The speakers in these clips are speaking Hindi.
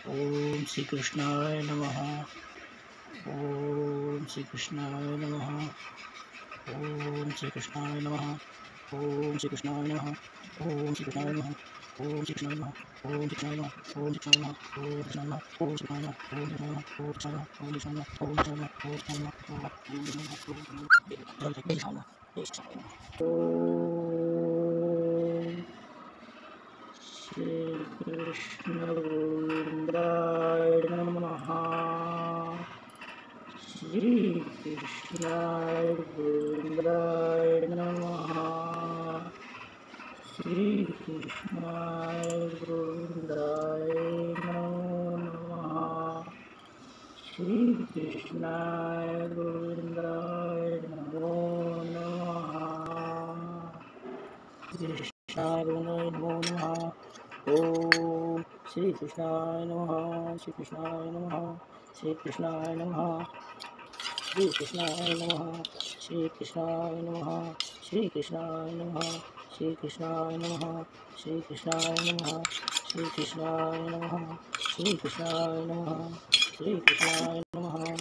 ओम श्री कृष्णाय नमः। ओम श्री कृष्णाय नमः। ओम श्री कृष्णाय नमः। ओम श्री कृष्णाय नमः। ओम श्री कृष्णाय नमः। ओम श्री कृष्णाय नमः। ओम श्री कृष्णाय नमः। ओम श्री कृष्णाय नमः। ओम श्री कृष्णाय नमः। ओम श्री कृष्णाय नमः। ओम श्री कृष्णाय नमः। ओम श्री कृष्णाय नमः। ओम श्री कृष्णाय नमः। ओम श्री कृष्णाय नमः। ओम श्री कृष्णाय नमः। ओम श्री कृष्ण गोविंदाय नमः। श्री कृष्णाय गोविंदाय नमः। श्री कृष्णाय गोविंदाय नमो नमः। श्री कृष्णाय गोविंदाय नमो नमः। कृष्णाय गोविंदाय नमो नमः। ओम श्री कृष्णाय नमः। श्री कृष्णाय नमः। श्री कृष्णाय नमः। श्री कृष्णाय नमः। श्री कृष्णाय नमः। श्री कृष्णाय नमः। श्री कृष्णाय नमः। श्री कृष्णाय नमः। श्री कृष्णाय नमः। श्री कृष्णाय नमः। श्री कृष्णाय नमः।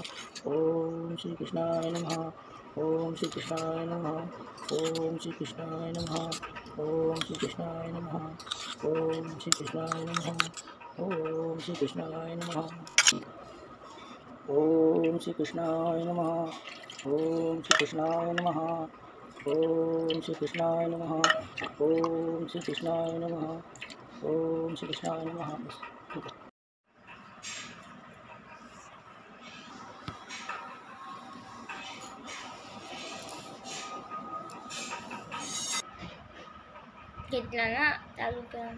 ओम श्री कृष्णाय नमः। ओम श्री कृष्णाय नमः। ओम श्री कृष्णाय नमः। ओम श्री कृष्णाय नमः। ओम श्री कृष्णाय नमः। ओम श्री कृष्णाय नमः। ओम श्री कृष्णाय नमः। ओम श्री कृष्णाय नमः। ओम श्री कृष्णाय नमः। ओम श्री कृष्णाय नमः। ओम श्री कृष्णाय नमः। बस ठीक है। घेतला ना चालू कर.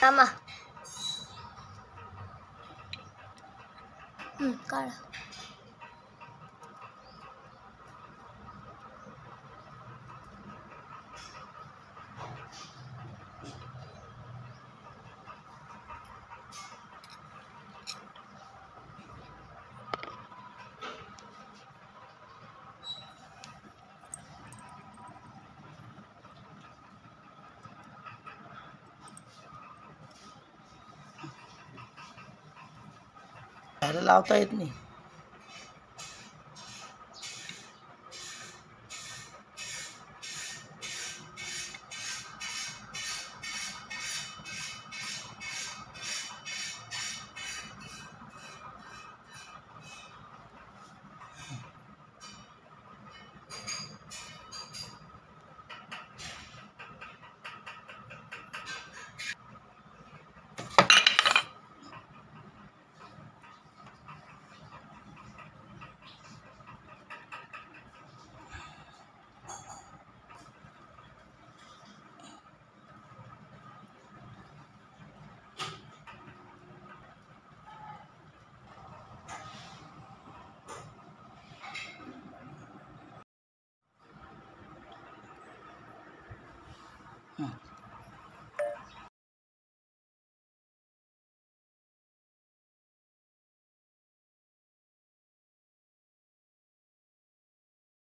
थांबा. काढ. त्याला लावता येत नाही.